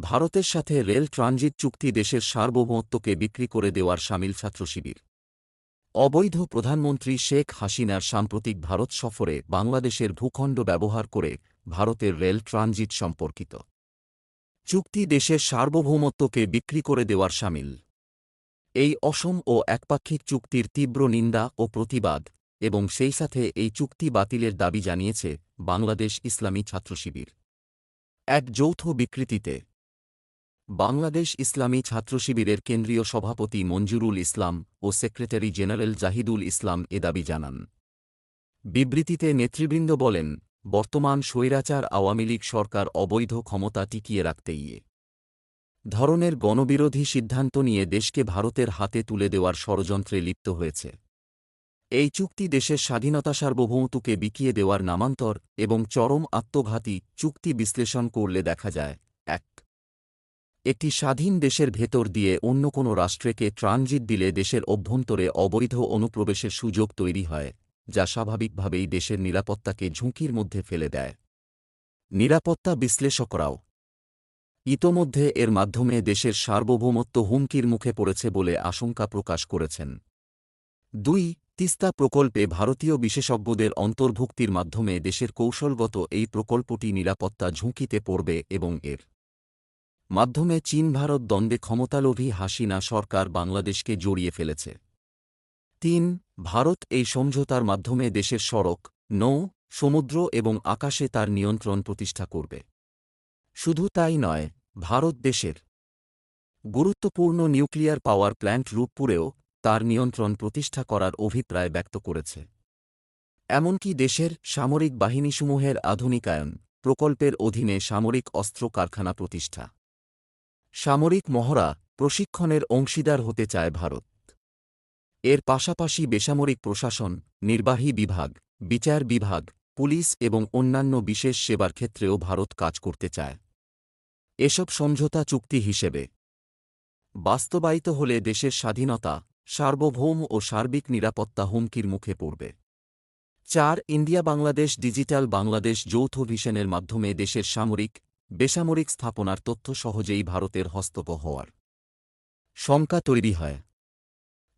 ভারতের সাথে rail transit চুক্তি দেশের সার্বভৌমত্বকে বিক্রি করে দেওয়ার শামিল ছাত্রশিবির। অবৈধ প্রধানমন্ত্রী শেখ হাসিনার সাম্প্রতিক ভারত সফরে বাংলাদেশের ভূখণ্ড ব্যবহার করে ভারতের রেল ট্রানজিট সম্পর্কিত চুক্তি দেশের সার্বভৌমত্বকে বিক্রি করে দেওয়ার শামিল। এই অসম ও একপাক্ষিক চুক্তির তীব্র নিন্দা ও প্রতিবাদ এবং সেই সাথে এই চুক্তি বাতিলের দাবি জানিয়েছে বাংলাদেশ ইসলামী ছাত্রশিবির। এক যৌথ বিবৃতিতে বাংলাদেশ ইসলামী ছাত্রশিবিরের কেন্দ্রীয় সভাপতি মঞ্জুরুল ইসলাম ও সেক্রেটারি জেনারেল জাহিদুল ইসলাম এ দাবি জানান। বিবৃতিতে নেতৃবৃন্দ বলেন, বর্তমান স্বৈরাচার আওয়ামী লীগ সরকার অবৈধ ক্ষমতা টিকিয়ে রাখতে ধরনের গণবিরোধী সিদ্ধান্ত নিয়ে দেশকে ভারতের হাতে তুলে দেওয়ার ষড়যন্ত্রে লিপ্ত হয়েছে। এই চুক্তি দেশের স্বাধীনতা সার্বভৌমত্বকে বিকিয়ে দেওয়ার নামান্তর এবং চরম আত্মঘাতী চুক্তি। বিশ্লেষণ করলে দেখা যায়, একটি স্বাধীন দেশের ভেতর দিয়ে অন্য কোনো রাষ্ট্রকে ট্রানজিট দিলে দেশের অভ্যন্তরে অবৈধ অনুপ্রবেশের সুযোগ তৈরি হয়, যা স্বাভাবিকভাবেই দেশের নিরাপত্তাকে ঝুঁকির মধ্যে ফেলে দেয়। নিরাপত্তা বিশ্লেষকরাও ইতোমধ্যে এর মাধ্যমে দেশের সার্বভৌমত্ব হুমকির মুখে পড়েছে বলে আশঙ্কা প্রকাশ করেছেন। ২. তিস্তা প্রকল্পে ভারতীয় বিশেষজ্ঞদের অন্তর্ভুক্তির মাধ্যমে দেশের কৌশলগত এই প্রকল্পটি নিরাপত্তা ঝুঁকিতে পড়বে এবং এর মাধ্যমে চীন-ভারত দ্বন্দ্বে ক্ষমতালোভী হাসিনা সরকার বাংলাদেশকে জড়িয়ে ফেলেছে। ৩. ভারত এই সমঝোতার মাধ্যমে দেশের সড়ক, নৌ, সমুদ্র এবং আকাশে তার নিয়ন্ত্রণ প্রতিষ্ঠা করবে। শুধু তাই নয়, ভারত দেশের গুরুত্বপূর্ণ নিউক্লিয়ার পাওয়ার প্ল্যান্ট রূপপুরেও তার নিয়ন্ত্রণ প্রতিষ্ঠা করার অভিপ্রায় ব্যক্ত করেছে। এমনকি দেশের সামরিক বাহিনীসমূহের আধুনিকায়ন প্রকল্পের অধীনে সামরিক অস্ত্র কারখানা প্রতিষ্ঠা, সামরিক মহড়া প্রশিক্ষণের অংশীদার হতে চায় ভারত। এর পাশাপাশি বেসামরিক প্রশাসন, নির্বাহী বিভাগ, বিচার বিভাগ, পুলিশ এবং অন্যান্য বিশেষ সেবার ক্ষেত্রেও ভারত কাজ করতে চায়। এসব সমঝোতা চুক্তি হিসেবে বাস্তবায়িত হলে দেশের স্বাধীনতা, সার্বভৌম ও সার্বিক নিরাপত্তা হুমকির মুখে পড়বে। ৪. ইন্ডিয়া বাংলাদেশ ডিজিটাল বাংলাদেশ যৌথ ভিশনের মাধ্যমে দেশের সামরিক, বেসামরিক স্থাপনার তথ্য সহজেই ভারতের হস্তগত হওয়ার শঙ্কা তৈরি হয়।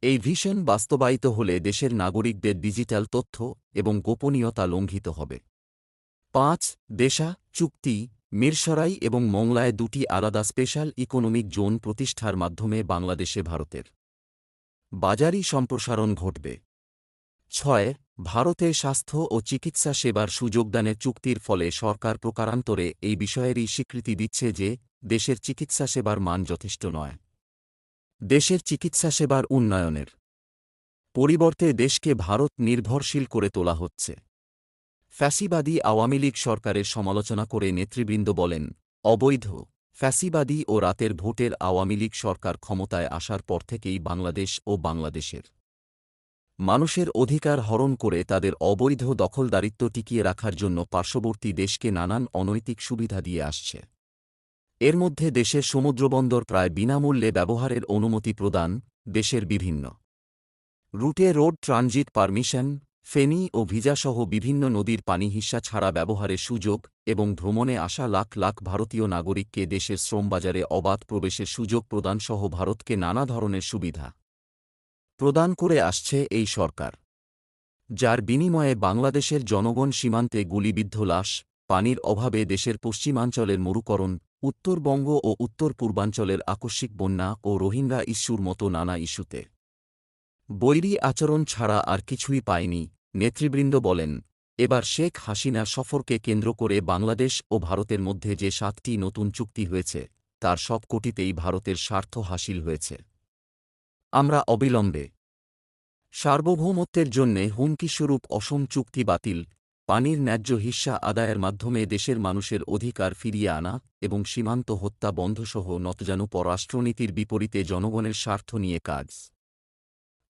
এই ভিশন বাস্তবায়িত হলে দেশের নাগরিকদের ডিজিটাল তথ্য এবং গোপনীয়তা লঙ্ঘিত হবে। ৫. দেশা চুক্তি মিরসরাই এবং মংলায় দুটি আলাদা স্পেশাল ইকোনমিক জোন প্রতিষ্ঠার মাধ্যমে বাংলাদেশে ভারতের বাজারি সম্প্রসারণ ঘটবে। ৬. ভারতে স্বাস্থ্য ও চিকিৎসা সেবার সুযোগদানের চুক্তির ফলে সরকার প্রকারান্তরে এই বিষয়েরই স্বীকৃতি দিচ্ছে যে দেশের চিকিৎসা সেবার মান যথেষ্ট নয়। দেশের চিকিৎসা সেবার উন্নয়নের পরিবর্তে দেশকে ভারত নির্ভরশীল করে তোলা হচ্ছে। ফ্যাসিবাদী আওয়ামী লীগ সরকারের সমালোচনা করে নেতৃবৃন্দ বলেন, অবৈধ, ফ্যাসিবাদী ও রাতের ভোটের আওয়ামী লীগ সরকার ক্ষমতায় আসার পর থেকেই বাংলাদেশ ও বাংলাদেশের মানুষের অধিকার হরণ করে তাদের অবৈধ দখলদারিত্ব টিকিয়ে রাখার জন্য পার্শ্ববর্তী দেশকে নানান অনৈতিক সুবিধা দিয়ে আসছে। এর মধ্যে দেশের সমুদ্রবন্দর প্রায় বিনামূল্যে ব্যবহারের অনুমতি প্রদান, দেশের বিভিন্ন রুটে রোড ট্রানজিট পারমিশন, ফেনী ও ভিজাসহ বিভিন্ন নদীর পানি হিস্সা ছাড়া ব্যবহারের সুযোগ এবং ভ্রমণে আসা লাখ লাখ ভারতীয় নাগরিককে দেশের শ্রমবাজারে অবাধ প্রবেশের সুযোগ প্রদানসহ ভারতকে নানা ধরনের সুবিধা প্রদান করে আসছে এই সরকার, যার বিনিময়ে বাংলাদেশের জনগণ সীমান্তে গুলিবিদ্ধ লাশ, পানির অভাবে দেশের পশ্চিমাঞ্চলের মরুকরণ, উত্তরবঙ্গ ও উত্তর পূর্বাঞ্চলের আকস্মিক বন্যা ও রোহিঙ্গা ইস্যুর মতো নানা ইস্যুতে বৈরী আচরণ ছাড়া আর কিছুই পায়নি। নেতৃবৃন্দ বলেন, এবার শেখ হাসিনা সফরকে কেন্দ্র করে বাংলাদেশ ও ভারতের মধ্যে যে ৭টি নতুন চুক্তি হয়েছে তার সবকটিতেই ভারতের স্বার্থ হাসিল হয়েছে। আমরা অবিলম্বে সার্বভৌমত্বের জন্যে হুমকিস্বরূপ অসম চুক্তি বাতিল, পানির ন্যায্য হিস্সা আদায়ের মাধ্যমে দেশের মানুষের অধিকার ফিরিয়ে আনা এবং সীমান্ত হত্যা বন্ধসহ নতজানু পররাষ্ট্রনীতির বিপরীতে জনগণের স্বার্থ নিয়ে কাজ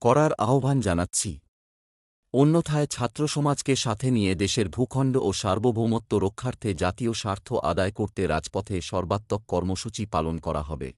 করার আহ্বান জানাচ্ছি। অন্যথায় ছাত্রসমাজকে সাথে নিয়ে দেশের ভূখণ্ড ও সার্বভৌমত্ব রক্ষার্থে জাতীয় স্বার্থ আদায় করতে রাজপথে সর্বাত্মক কর্মসূচি পালন করা হবে।